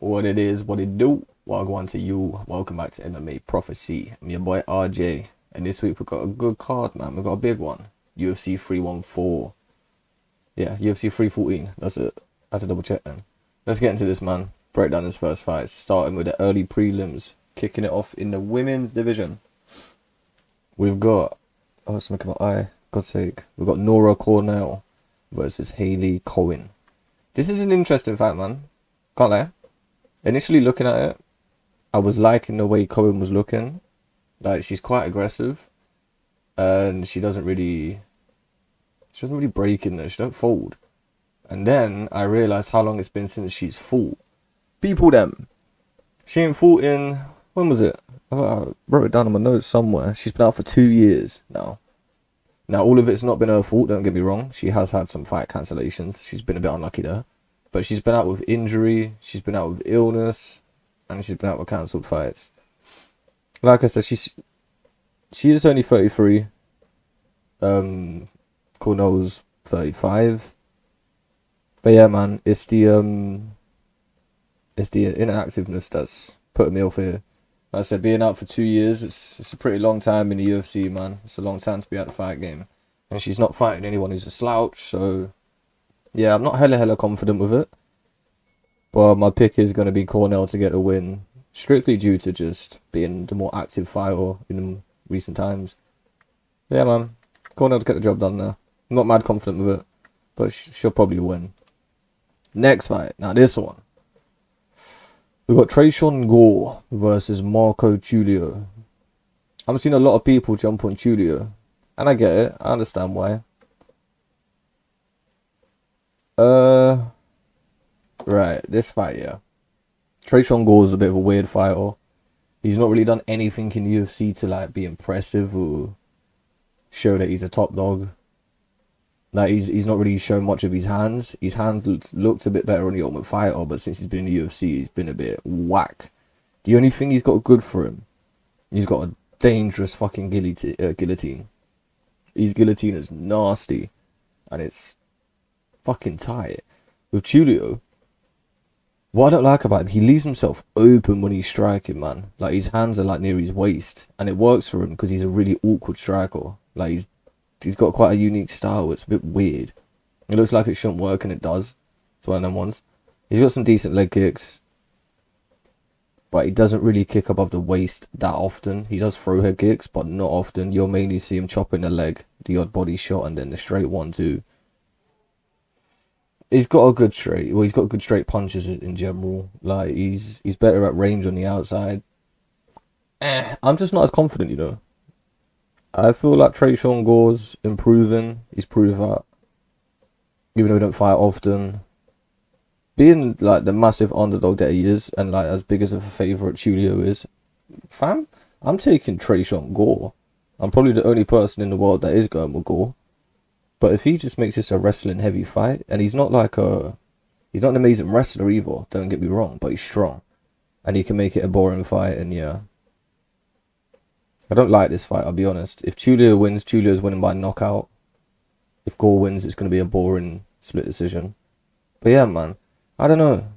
What it is, what it do. Welcome to you. Welcome back to MMA Prophecy. I'm your boy RJ. And this week we got a good card, man. We got a big one. UFC 314. Yeah, UFC 314. That's it. I had to double check then. Let's get into this, man. Break down this first fight. Starting with the early prelims. Kicking it off in the women's division. We've got... Oh, it's making my eye. God's sake. We've got Nora Cornell versus Haley Cohen. This is an interesting fight, man. Can't lie. Initially looking at it, I was liking the way Cohen was looking. Like, she's quite aggressive. And she doesn't really break in there. She don't fold. And then I realised how long it's been since she's fought. People them. She ain't fought in... When was it? I wrote it down on my notes somewhere. She's been out for 2 years now. Now, all of it's not been her fault, don't get me wrong. She has had some fight cancellations. She's been a bit unlucky there. But she's been out with injury, she's been out with illness, and she's been out with cancelled fights. Like I said, she is only 33. Cornell's 35. But yeah, man, it's the inactiveness that's putting me off here. Like I said, being out for 2 years, it's a pretty long time in the UFC, man. It's a long time to be out of the fight game. And she's not fighting anyone who's a slouch, so... Yeah, I'm not hella confident with it. But my pick is going to be Cornell to get a win. Strictly due to just being the more active fighter in recent times. Yeah, man. Cornell to get the job done there. I'm not mad confident with it. But she'll probably win. Next fight. Now this one. We've got Tresean Gore versus Marco Tulio. I'm seeing a lot of people jump on Tulio. And I get it. I understand why. Right, this fight, yeah. Tresean Gore is a bit of a weird fighter. He's not really done anything in the UFC to like be impressive or show that he's a top dog. Like he's not really shown much of his hands. His hands looked a bit better on the Ultimate Fighter, but since he's been in the UFC, he's been a bit whack. The only thing he's got good for him, he's got a dangerous fucking guillotine. His guillotine is nasty, and it's fucking tight. With Tulio, what I don't like about him, he leaves himself open when he's striking, man. Like, his hands are like near his waist, and it works for him because he's a really awkward striker. Like, he's got quite a unique style. It's a bit weird. It looks like it shouldn't work, and it does. It's one of them ones. He's got some decent leg kicks, but he doesn't really kick above the waist that often. He does throw head kicks, but not often. You'll mainly see him chopping the leg, the odd body shot, and then the straight 1-2. He's got a good straight. Well, he's got good straight punches in general. Like, he's better at range on the outside. I'm just not as confident, you know. I feel like Tresean Gore's improving. He's proved that. Even though we don't fight often. Being, like, the massive underdog that he is, and, like, as big as a favourite Tulio is, fam, I'm taking Tresean Gore. I'm probably the only person in the world that is going with Gore. But if he just makes this a wrestling heavy fight, and he's not an amazing wrestler either, don't get me wrong, but he's strong. And he can make it a boring fight, and yeah. I don't like this fight, I'll be honest. If Tulio wins, Tulio's winning by knockout. If Gore wins, it's going to be a boring split decision. But yeah, man, I don't know.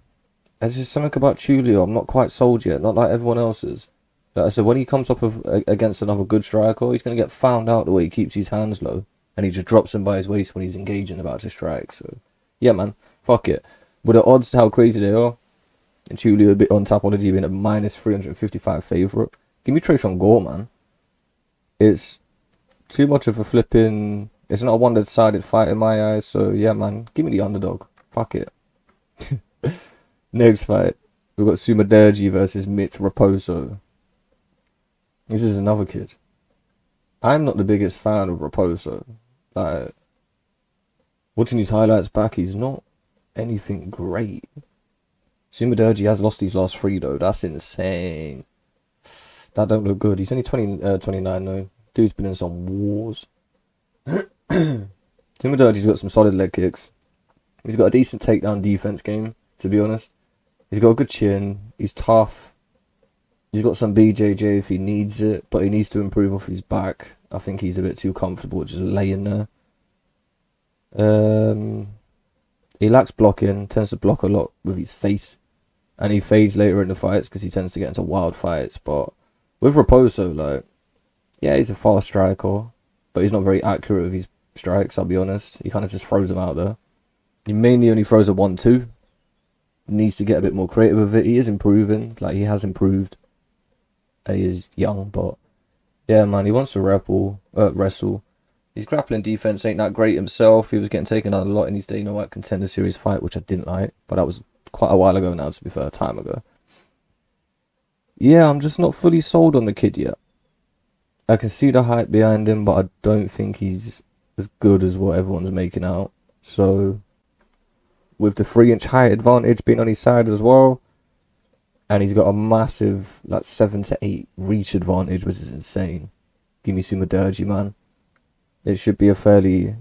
There's just something about Tulio I'm not quite sold yet, not like everyone else is. Like I said, when he comes up against another good striker, he's going to get found out the way he keeps his hands low. And he just drops him by his waist when he's engaging about to strike. So, yeah, man. Fuck it. With the odds, how crazy they are. And Tulio a bit on Tapology being a minus 355 favourite. Give me Tresean Gore, man. It's too much of a flipping... It's not a one-sided fight in my eyes. So, yeah, man. Give me the underdog. Fuck it. Next fight. We've got Sumaderji versus Mitch Raposo. This is another kid. I'm not the biggest fan of Raposo. Like, watching his highlights back, he's not anything great. Sumaderji has lost his last 3 though. That's insane. That don't look good. He's only 29 though. Dude's been in some wars. Sumaderji's got some solid leg kicks. He's got a decent takedown defense game, to be honest. He's got a good chin. He's tough. He's got some BJJ if he needs it, but he needs to improve off his back. I think he's a bit too comfortable just laying there. He lacks blocking, tends to block a lot with his face. and he fades later in the fights because he tends to get into wild fights. But with Raposo, like, yeah, he's a fast striker, but he's not very accurate with his strikes, I'll be honest. He kind of just throws them out there. He mainly only throws a 1-2. Needs to get a bit more creative with it. He is improving, like, he has improved. And he is young, but yeah, man, he wants to wrestle. His grappling defense ain't that great himself. He was getting taken out a lot in his Dana White Contender Series fight, which I didn't like, but that was quite a while ago now, to be fair, time ago. Yeah, I'm just not fully sold on the kid yet. I can see the hype behind him, but I don't think he's as good as what everyone's making out. So, with the 3-inch height advantage being on his side as well, and he's got a massive, like, 7 to 8 reach advantage, which is insane. Give me Sumaderji, man. It should be a fairly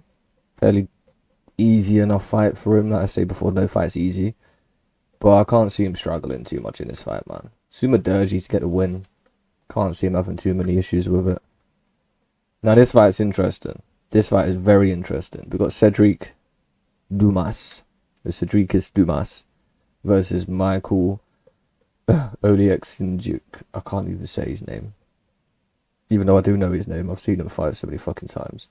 easy enough fight for him. Like I say before, no fight's easy. But I can't see him struggling too much in this fight, man. Sumaderji to get the win. Can't see him having too many issues with it. Now, this fight's interesting. This fight is very interesting. We've got Cedric Dumas. Cedricus Dumas versus Michael Oleksiejczuk. I can't even say his name. Even though I do know his name. I've seen him fight so many fucking times.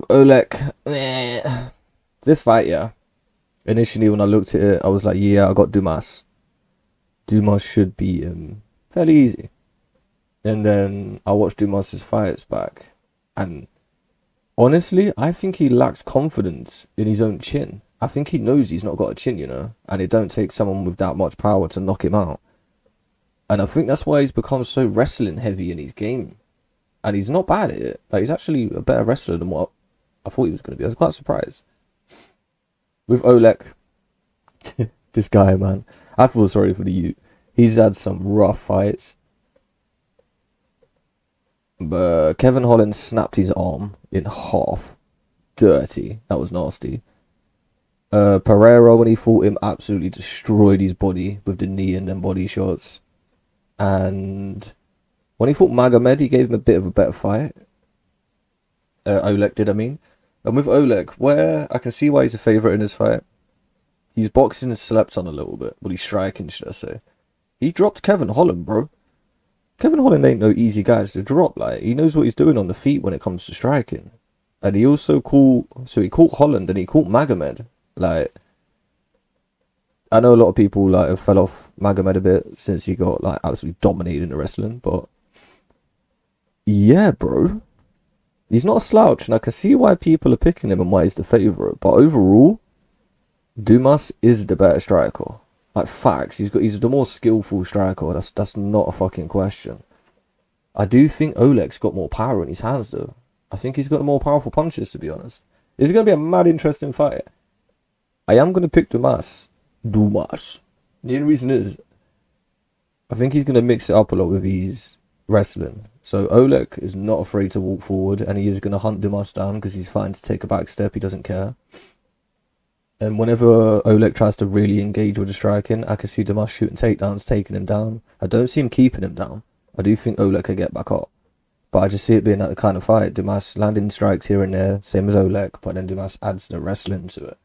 Oleg. This fight, yeah. Initially, when I looked at it, I was like, yeah, I got Dumas. Dumas should beat him fairly easy. And then I watched Dumas' fights back. And honestly, I think he lacks confidence in his own chin. I think he knows he's not got a chin, you know. And it don't take someone with that much power to knock him out. And I think that's why he's become so wrestling heavy in his game. And he's not bad at it. Like, he's actually a better wrestler than what I thought he was going to be. I was quite surprised. With Oleg, this guy, man, I feel sorry for the youth. He's had some rough fights. But Kevin Holland snapped his arm in half. Dirty. That was nasty. Pereira, when he fought him, absolutely destroyed his body with the knee and them body shots. And when he fought Magomed, he gave him a bit of a better fight. Oleg did, I mean. And with Oleg, where I can see why he's a favourite in this fight, he's boxing and slept on a little bit. Well, he's striking, should I say. He dropped Kevin Holland, bro. Kevin Holland ain't no easy guy to drop. Like, he knows what he's doing on the feet when it comes to striking. And he also caught Holland and he caught Magomed. Like, I know a lot of people like have fell off Magomed a bit since he got like absolutely dominated in the wrestling, but yeah, bro, he's not a slouch, and I can see why people are picking him and why he's the favourite. But overall, Dumas is the better striker. Like, facts, he's the more skillful striker. That's not a fucking question. I do think Oleg's got more power in his hands though. I think he's got more powerful punches, to be honest. This is going to be a mad interesting fight. I am going to pick Dumas. The only reason is, I think he's going to mix it up a lot with his wrestling. So Oleg is not afraid to walk forward, and he is going to hunt Dumas down because he's fine to take a back step. He doesn't care. And whenever Oleg tries to really engage with the striking, I can see Dumas shooting takedowns, taking him down. I don't see him keeping him down. I do think Oleg could get back up. But I just see it being that kind of fight. Dumas landing strikes here and there, same as Oleg, but then Dumas adds the wrestling to it.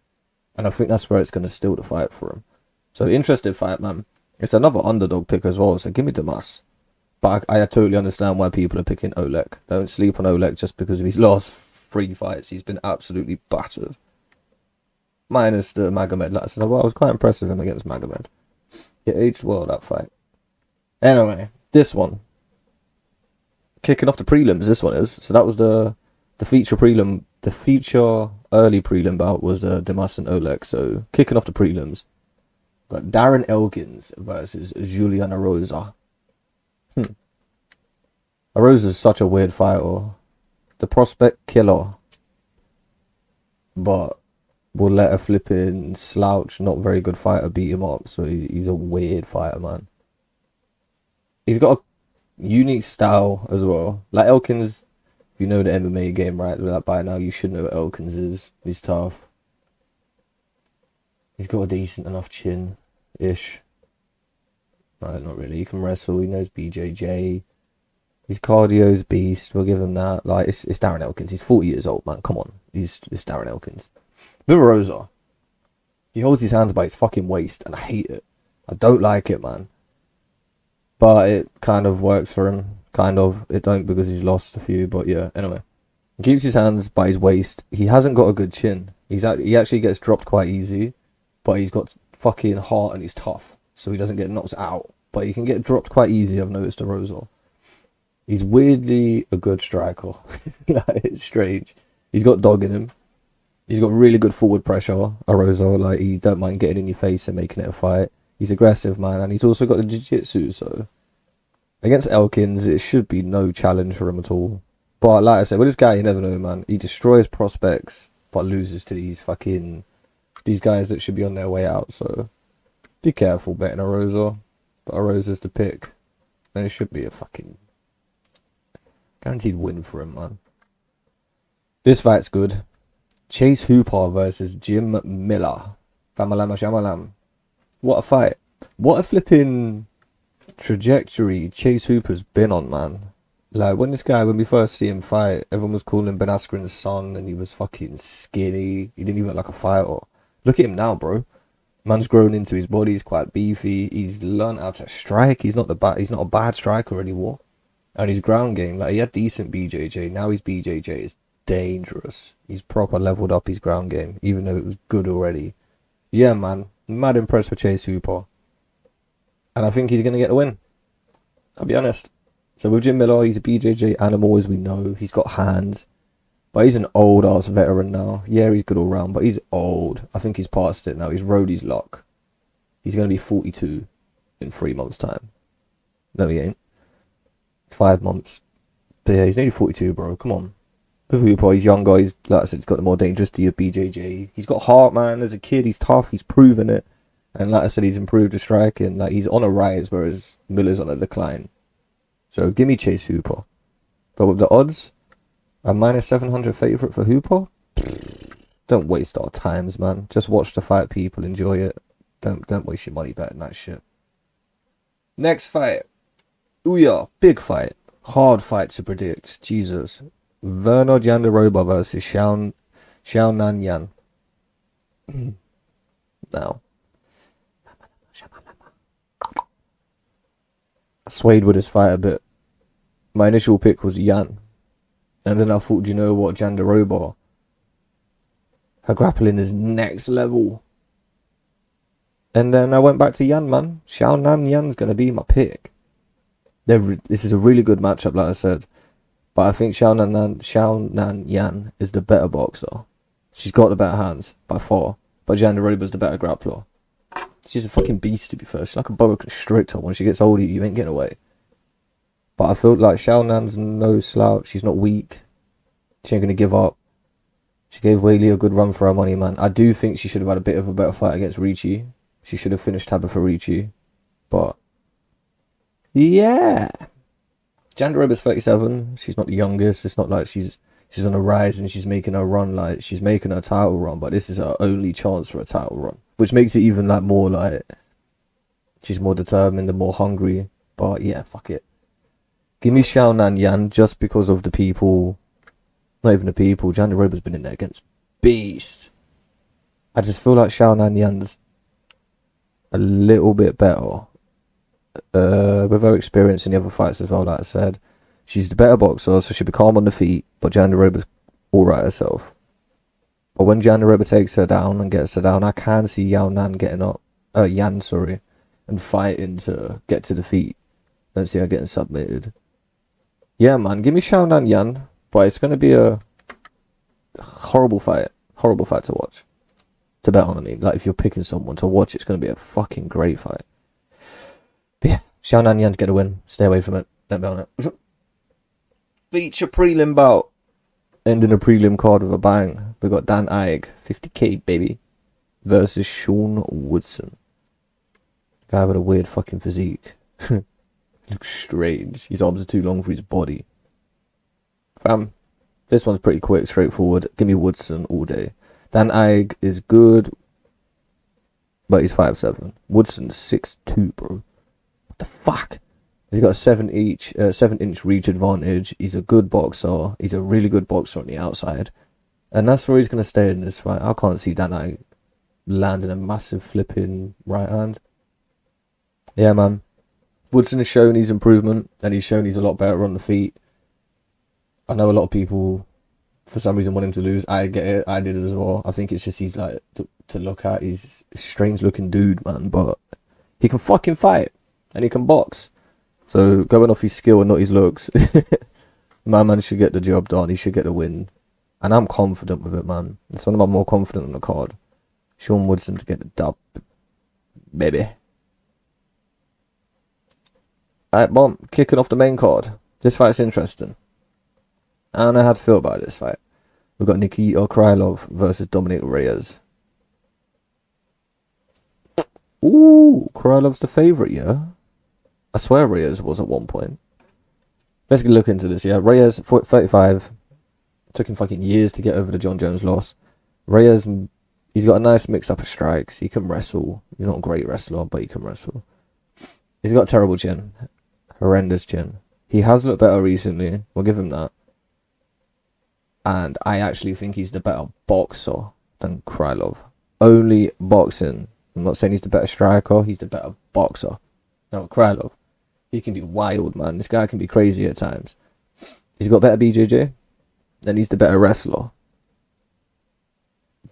And I think that's where it's going to steal the fight for him. So, interesting fight, man. It's another underdog pick as well, so give me Dumas. But I totally understand why people are picking Oleg. Don't sleep on Oleg just because of his last 3 fights. He's been absolutely battered. Minus the Magomed. Like I said, well, I was quite impressed with him against Magomed. He aged well, that fight. Anyway, this one. Kicking off the prelims, this one is. So that was the feature prelim. The feature early prelim bout was Dumas and Oleg. So kicking off the prelims, got Darren Elkins versus Julian Erosa. Erosa's such a weird fighter. The prospect killer. But will let a flipping slouch, not very good fighter beat him up. So he's a weird fighter, man. He's got a unique style as well. Like Elkins, you know the MMA game, right? Like by now, you should know what Elkins is. He's tough. He's got a decent enough chin-ish. No, not really. He can wrestle. He knows BJJ. His cardio's beast. We'll give him that. Like, it's Darren Elkins. He's 40 years old, man. Come on. It's Darren Elkins. With Erosa, He holds his hands by his fucking waist, and I hate it. I don't like it, man. But it kind of works for him. Kind of. It don't because he's lost a few, but yeah, anyway. He keeps his hands by his waist. He hasn't got a good chin. He actually gets dropped quite easy, but he's got fucking heart and he's tough, so he doesn't get knocked out. But he can get dropped quite easy, I've noticed, Arrozo. He's weirdly a good striker. Like, it's strange. He's got dog in him. He's got really good forward pressure, Arrozo. Like, he don't mind getting in your face and making it a fight. He's aggressive, man, and he's also got the jiu-jitsu, so against Elkins, it should be no challenge for him at all. But like I said, with this guy, you never know, man. He destroys prospects, but loses to these guys that should be on their way out. So be careful betting Arrozo. But Arrozo's the pick. And it should be a fucking guaranteed win for him, man. This fight's good. Chase Hooper versus Jim Miller. Famalama Shamalam. What a fight. What a flipping trajectory Chase Hooper's been on, man. Like, when we first see him fight, everyone was calling him Ben Askren's son, and he was fucking skinny. He didn't even look like a fighter. Look at him now, bro. Man's grown into his body. He's quite beefy. He's learned how to strike. He's not a bad striker anymore. And his ground game, like, he had decent BJJ. Now his BJJ is dangerous. He's proper leveled up his ground game, even though it was good already. Yeah, man. Mad impressed with Chase Hooper. And I think he's going to get the win. I'll be honest. So with Jim Miller, he's a BJJ animal, as we know. He's got hands. But he's an old-ass veteran now. Yeah, he's good all round, but he's old. I think he's past it now. He's rode his luck. He's going to be 42 in 3 months' time. No, he ain't. 5 months. But yeah, he's nearly 42, bro. Come on. With Hooper, he's younger. He's, like I said, he's got the more dangerous D of BJJ. He's got heart, man. As a kid, he's tough. He's proven it. And like I said, he's improved his striking. Like, he's on a rise, whereas Miller's on a decline. So give me Chase Hooper. But with the odds, a minus 700 favourite for Hooper? Don't waste our times, man. Just watch the fight, people. Enjoy it. Don't waste your money betting that shit. Next fight. Ooh yeah, big fight. Hard fight to predict. Jesus. Verno Jandiroba versus Xiaonan Yan. Now. I swayed with this fight a bit. My initial pick was Yan. And then I thought, you know what, Jandiroba, her grappling is next level. And then I went back to Yan, man. Xiaonan Yan's going to be my pick. This is a really good matchup, like I said. But I think Xiaonan Yan is the better boxer. She's got the better hands, by far. But Jandiroba's the better grappler. She's a fucking beast, to be fair. She's like a boa constrictor. When she gets older, you ain't getting away. But I feel like Xiaonan's no slouch. She's not weak. She ain't going to give up. She gave Weili a good run for her money, man. I do think she should have had a bit of a better fight against Ricci. She should have finished Tabitha Ricci. But, yeah. Jandiroba's 37. She's not the youngest. It's not like she's on a rise and she's making her run. Like, she's making her title run. But this is her only chance for a title run. Which makes it even like more like, she's more determined and more hungry. But yeah, fuck it. Give me Xiaonan Yan just because of the people. Not even the people. Jandiroba's been in there against beast. I just feel like Xiaonan Yan's a little bit better. With her experience in the other fights as well, like I said. She's the better boxer, so she'll be calm on the feet. But Jandiroba's alright herself. But when Jandiroba takes her down and gets her down, I can see Yan getting up. Yan, sorry. And fighting to get to the feet. Don't see her getting submitted. Yeah, man, give me Xiaonan Yan, but it's going to be a horrible fight. Horrible fight to watch. To bet on, I mean. Like, if you're picking someone to watch, it's going to be a fucking great fight. But yeah, Xiaonan Yan to get a win. Stay away from it. Don't bet on it. Feature prelim bout. Ending a prelim card with a bang. We got Dan Ige, 50k, baby, versus Sean Woodson. Guy with a weird fucking physique. Looks strange. His arms are too long for his body. Fam, this one's pretty quick, straightforward. Give me Woodson all day. Dan Ige is good, but he's 5'7". Woodson's 6'2", bro. What the fuck? He's got a 7-inch reach advantage. He's a good boxer. He's a really good boxer on the outside. And that's where he's going to stay in this fight. I can't see Dan Ige landing a massive flipping right hand. Yeah, man. Woodson has shown his improvement, and he's shown he's a lot better on the feet. I know a lot of people, for some reason, want him to lose. I get it. I did it as well. I think it's just he's like, to look at, he's a strange looking dude, man, but he can fucking fight, and he can box. So, going off his skill and not his looks, my man should get the job done. He should get the win. And I'm confident with it, man. It's one of my more confident on the card. Sean Woodson to get the dub, baby. Alright, bomb. Kicking off the main card. This fight's interesting. I don't know how to feel about this fight. We've got Nikita Krylov versus Dominic Reyes. Ooh, Krylov's the favourite, yeah? I swear Reyes was at one point. Let's look into this, yeah? Reyes, 35. Took him fucking years to get over the John Jones loss. Reyes, he's got a nice mix-up of strikes. He can wrestle. He's not a great wrestler, but he can wrestle. He's got a terrible chin. Horrendous chin. He has looked better recently. We'll give him that. And I actually think he's the better boxer than Krylov. Only boxing. I'm not saying he's the better striker. He's the better boxer. No, Krylov. He can be wild, man. This guy can be crazy at times. He's got better BJJ. And he's the better wrestler.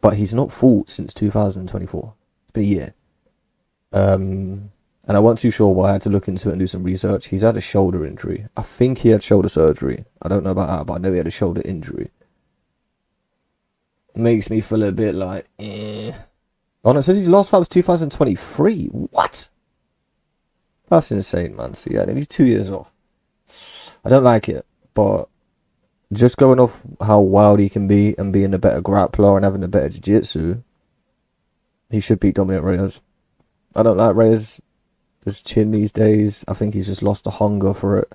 But he's not fought since 2024. It's been a year. And I wasn't too sure why. I had to look into it and do some research. He's had a shoulder injury. I think he had shoulder surgery. I don't know about that, but I know he had a shoulder injury. Makes me feel a bit like, eh. Oh no, it says his last fight was 2023. What? That's insane, man. So yeah, he's 2 years off. I don't like it, but just going off how wild he can be and being a better grappler and having a better jiu-jitsu, he should beat Dominic Reyes. I don't like Reyes' chin these days. I think he's just lost the hunger for it.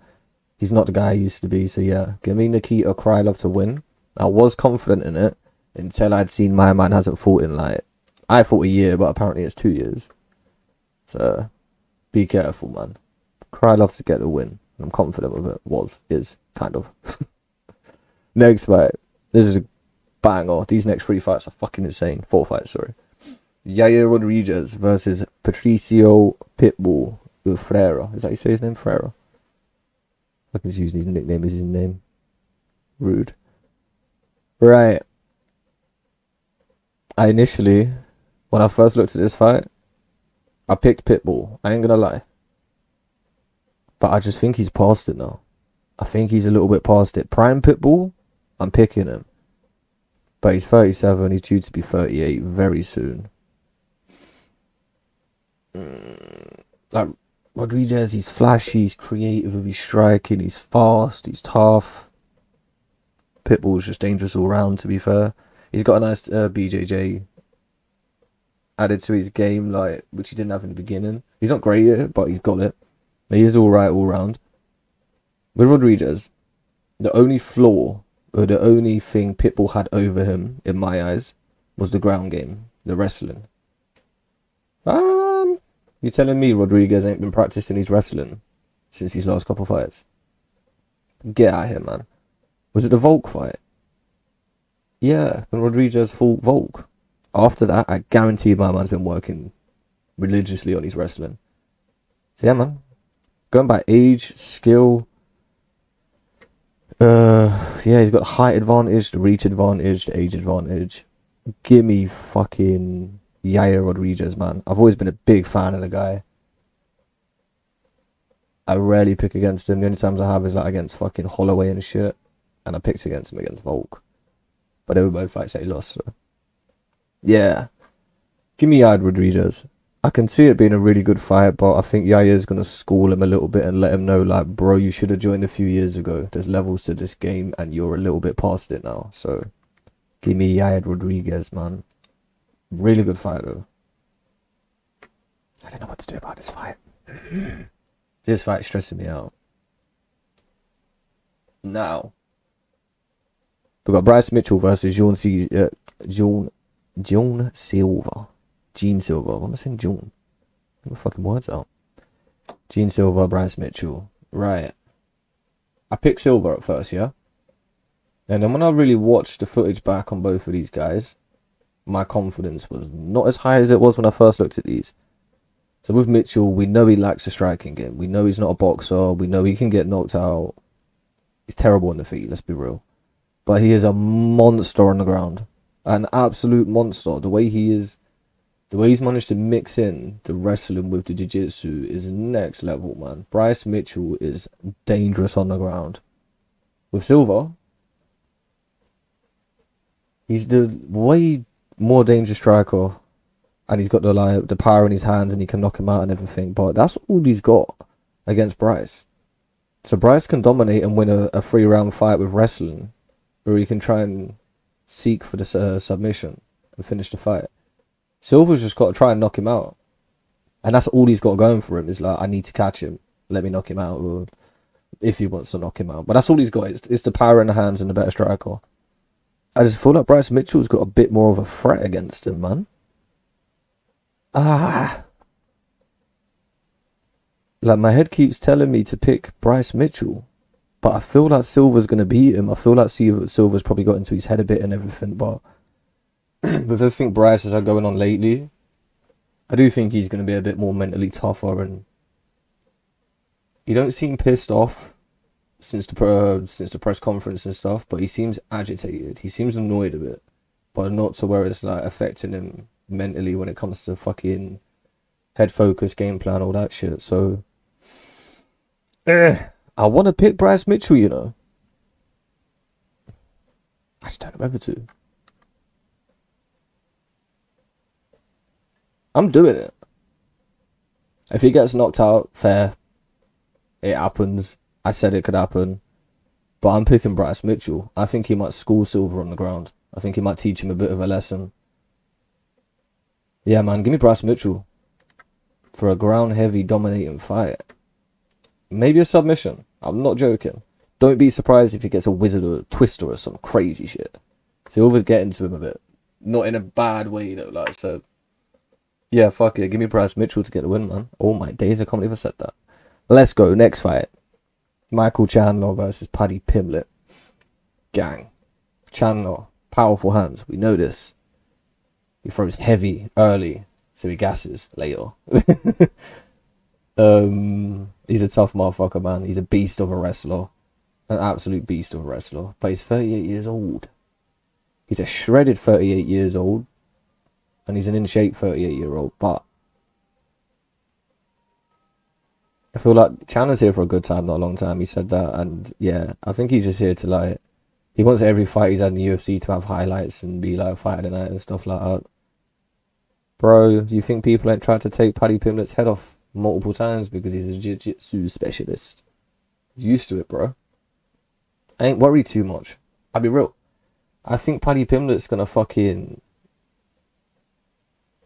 He's not the guy he used to be. So yeah, give me Nikita Krylov to win. I was confident in it until I'd seen my man hasn't fought in like, I thought a year, but apparently it's 2 years. So be careful, man. Krylov to get the win. I'm confident with it. Is, kind of. Next fight. This is a banger. These next 3 fights are fucking insane. 4 fights, sorry. Yair Rodriguez versus Patricio Pitbull Freire. Is that how you say his name? Freire. I can just use his nickname as his name. Rude. Right. Initially, when I first looked at this fight, I picked Pitbull. I ain't gonna lie. But I just think he's past it now. I think he's a little bit past it. Prime Pitbull, I'm picking him. But he's 37. He's due to be 38 very soon. Like Rodriguez, he's flashy, he's creative with his striking, he's fast, he's tough. Pitbull's just dangerous all round, to be fair. He's got a nice BJJ added to his game, like which he didn't have in the beginning. He's not great at it, but he's got it. He is alright all round. With Rodriguez, the only flaw, or the only thing Pitbull had over him, in my eyes, was the ground game, the wrestling. You telling me Rodriguez ain't been practicing his wrestling since his last couple fights? Get out of here, man. Was it the Volk fight? Yeah, when Rodriguez fought Volk. After that, I guarantee my man's been working religiously on his wrestling. So yeah, man. Going by age, skill. Yeah, he's got height advantage, the reach advantage, the age advantage. Give me fucking Yair Rodriguez, man. I've always been a big fan of the guy. I rarely pick against him. The only times I have is like against fucking Holloway and shit. And I picked against him against Volk. But they were both fights that he lost, so. Yeah. Give me Yair Rodriguez. I can see it being a really good fight, but I think Yair's going to school him a little bit and let him know, like, bro, you should have joined a few years ago. There's levels to this game, and you're a little bit past it now. So, give me Yair Rodriguez, man. Really good fight, though. I don't know what to do about this fight. This fight's stressing me out. Now, we've got Bryce Mitchell versus Gene Silva. Gene Silva. What am I saying? June. Get my fucking words out. Gene Silva, Bryce Mitchell. Right. I picked Silva at first, yeah? And then when I really watched the footage back on both of these guys, my confidence was not as high as it was when I first looked at these. So with Mitchell, we know he lacks a striking game. We know he's not a boxer. We know he can get knocked out. He's terrible on the feet, let's be real. But he is a monster on the ground. An absolute monster. The way he's managed to mix in the wrestling with the jiu-jitsu is next level, man. Bryce Mitchell is dangerous on the ground. With Silva, he's the way more dangerous striker. And he's got the power in his hands and he can knock him out and everything. But that's all he's got against Bryce. So Bryce can dominate and win a 3-round fight with wrestling. Or he can try and seek for the submission and finish the fight. Silva's just got to try and knock him out. And that's all he's got going for him. Is like, I need to catch him. Let me knock him out. Or if he wants to knock him out. But that's all he's got. It's the power in the hands and the better striker. I just feel like Bryce Mitchell's got a bit more of a threat against him, man. Like my head keeps telling me to pick Bryce Mitchell, but I feel like Silva's gonna beat him. I feel like Silva's probably got into his head a bit and everything, but with everything Bryce has had going on lately, I do think he's gonna be a bit more mentally tougher, and he don't seem pissed off since the press conference and stuff, but he seems agitated. He seems annoyed a bit, but not to where it's like affecting him mentally when it comes to fucking head focus, game plan, all that shit. So I want to pick Bryce Mitchell, you know. I just don't remember to. I'm doing it. If he gets knocked out, fair. It happens. I said it could happen. But I'm picking Bryce Mitchell. I think he might school Silva on the ground. I think he might teach him a bit of a lesson. Yeah, man, give me Bryce Mitchell for a ground-heavy dominating fight. Maybe a submission. I'm not joking. Don't be surprised if he gets a wizard or a twister or some crazy shit. Silva's getting to him a bit. Not in a bad way, though. Like, so, yeah, fuck it. Give me Bryce Mitchell to get the win, man. Oh, my days, I can't believe I said that. Let's go. Next fight. Michael Chandler versus Paddy Pimblett. Gang. Chandler. Powerful hands. We know this. He throws heavy early, so he gasses later. He's a tough motherfucker, man. He's a beast of a wrestler. An absolute beast of a wrestler. But he's 38 years old. He's a shredded 38 years old. And he's an in-shape 38-year-old. But I feel like Chandler's here for a good time, not a long time. He said that. And yeah, I think he's just here to like... He wants every fight he's had in the UFC to have highlights and be like fight of the night and stuff like that. Bro, do you think people ain't tried to take Paddy Pimblett's head off multiple times because he's a jiu-jitsu specialist? Used to it, bro. I ain't worried too much. I'll be real. I think Paddy Pimblett's gonna fucking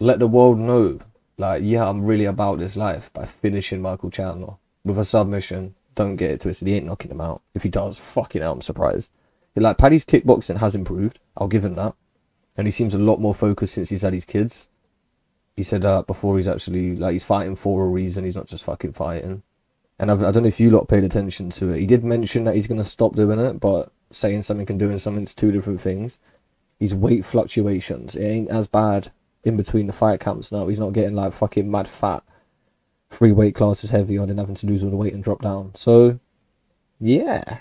let the world know, like, yeah, I'm really about this life by finishing Michael Chandler with a submission. Don't get it twisted. He ain't knocking him out. If he does, fucking hell, I'm surprised. Like, Paddy's kickboxing has improved. I'll give him that. And he seems a lot more focused since he's had his kids. He said that before he's actually, like, he's fighting for a reason. He's not just fucking fighting. And I don't know if you lot paid attention to it. He did mention that he's going to stop doing it, but saying something and doing something is two different things. His weight fluctuations, it ain't as bad in between the fight camps now. He's not getting, like, fucking mad fat. 3 weight classes heavy on and having to lose all the weight and drop down. So, yeah.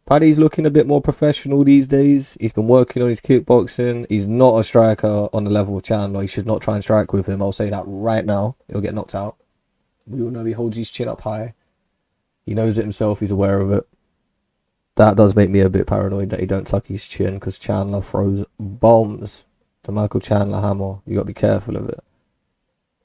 Paddy's looking a bit more professional these days. He's been working on his kickboxing. He's not a striker on the level of Chandler. He should not try and strike with him. I'll say that right now. He'll get knocked out. We all know he holds his chin up high. He knows it himself. He's aware of it. That does make me a bit paranoid that he don't tuck his chin, because Chandler throws bombs. The Michael Chandler hammer. You got to be careful of it.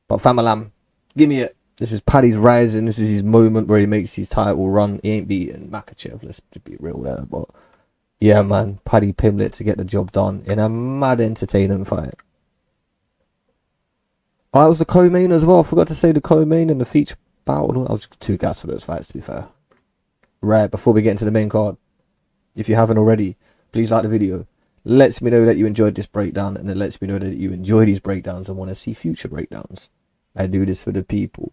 But Famalam, give me it. This is Paddy's rising. This is his moment where he makes his title run. He ain't beating Makachev. Let's be real there. But yeah, man. Paddy Pimblett to get the job done in a mad entertaining fight. Oh, that was the co-main as well. I forgot to say the co-main and the feature bout. I was just too gassed for those fights, to be fair. Right, before we get into the main card, if you haven't already, please like the video. Lets me know that you enjoyed this breakdown, and it lets me know that you enjoy these breakdowns and want to see future breakdowns. I do this for the people.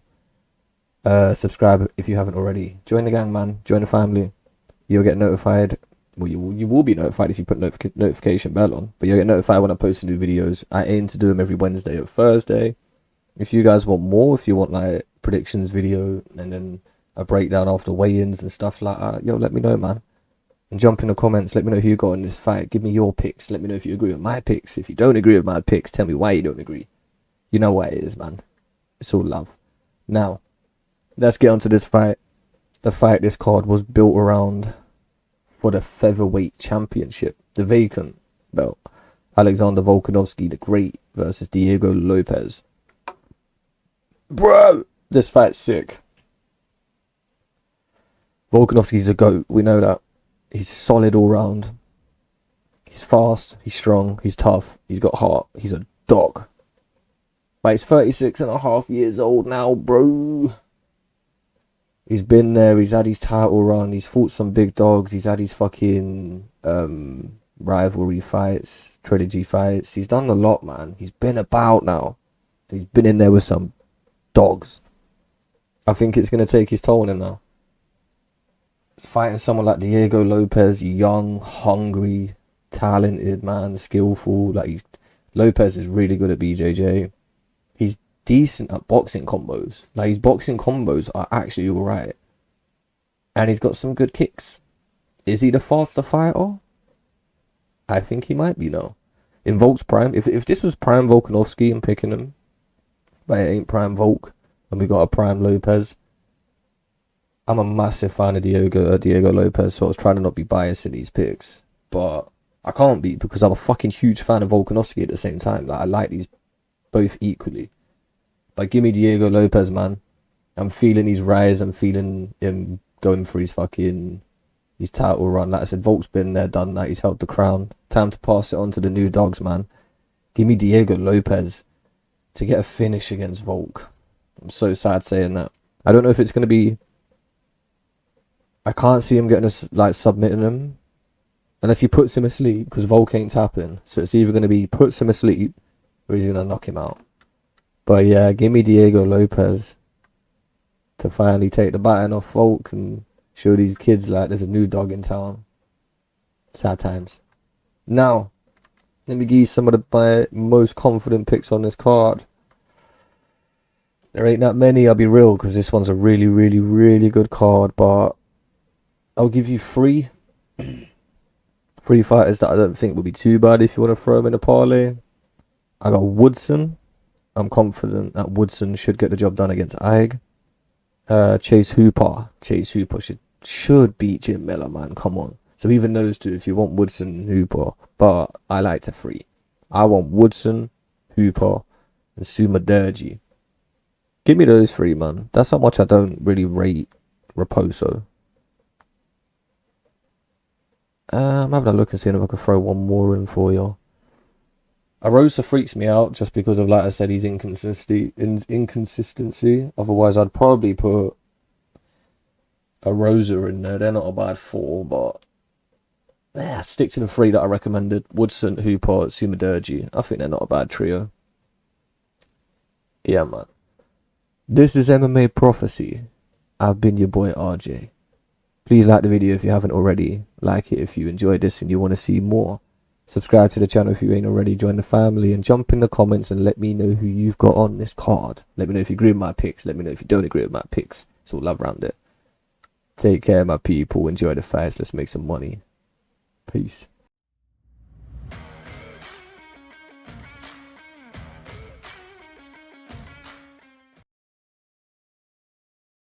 Subscribe if you haven't already. Join the gang, man. Join the family. You'll get notified Well, you will be notified if you put notification bell on, but you'll get notified when I post new videos. I aim to do them every Wednesday or Thursday. If you guys want more, if you want like predictions video and then a breakdown after weigh-ins and stuff like that, yo, let me know, man. And jump in the comments, let me know who you got in this fight. Give me your picks. Let me know if you agree with my picks. If you don't agree with my picks, tell me why you don't agree. You know what it is, man. It's all love. Now, let's get on to this fight. The fight this card was built around for the featherweight championship, the vacant belt. Alexander Volkanovski, the Great, versus Diego Lopes. Bro, this fight's sick. Volkanovski's a GOAT. We know that. He's solid all round. He's fast. He's strong. He's tough. He's got heart. He's a dog. But he's 36 and a half years old now, bro. He's been there. He's had his title run. He's fought some big dogs. He's had his fucking rivalry fights, trilogy fights. He's done a lot, man. He's been about now. He's been in there with some dogs. I think it's going to take his toll on him now. Fighting someone like Diego Lopes, young, hungry, talented, man, skillful. Like Lopes is really good at BJJ. He's decent at boxing combos. Like his boxing combos are actually alright. And he's got some good kicks. Is he the faster fighter? I think he might be now. In Volk's prime, if this was prime Volkanovski, I'm picking him. But it ain't prime Volk, and we got a prime Lopes. I'm a massive fan of Diego Lopes, so I was trying to not be biased in these picks. But I can't be, because I'm a fucking huge fan of Volkanovski at the same time. Like I like these both equally. But give me Diego Lopes, man. I'm feeling his rise. I'm feeling him going for his title run. Like I said, Volk's been there, done that. He's held the crown. Time to pass it on to the new dogs, man. Give me Diego Lopes to get a finish against Volk. I'm so sad saying that. I don't know if it's going to be... I can't see him getting submitting him. Unless he puts him asleep, because Volk ain't tapping. So it's either going to be puts him asleep, or he's going to knock him out. But yeah, give me Diego Lopes to finally take the baton off Volk and show these kids like there's a new dog in town. Sad times. Now, let me give you some of my most confident picks on this card. There ain't that many, I'll be real, because this one's a really, really, really good card. But I'll give you three fighters that I don't think will be too bad if you want to throw them in a parlay. I got Woodson. I'm confident that Woodson should get the job done against Ig. Chase Hooper. Chase Hooper should beat Jim Miller, man. Come on. So even those two, if you want Woodson and Hooper. But I like to three. I want Woodson, Hooper, and Sumaderji. Give me those three, man. That's how much I don't really rate Raposo. I'm having a look and seeing if I can throw one more in for you. Arosa freaks me out just because of, like I said, his inconsistency. Otherwise, I'd probably put Arosa in there. They're not a bad four, but yeah, stick to the three that I recommended. Woodson, Hooper, Sumaderji. I think they're not a bad trio. Yeah, man. This is MMA Prophecy. I've been your boy RJ. Please like the video if you haven't already. Like it if you enjoyed this and you want to see more. Subscribe to the channel if you ain't already. Join the family and jump in the comments and let me know who you've got on this card. Let me know if you agree with my picks. Let me know if you don't agree with my picks. It's all love around it. Take care, my people. Enjoy the fights. Let's make some money. Peace.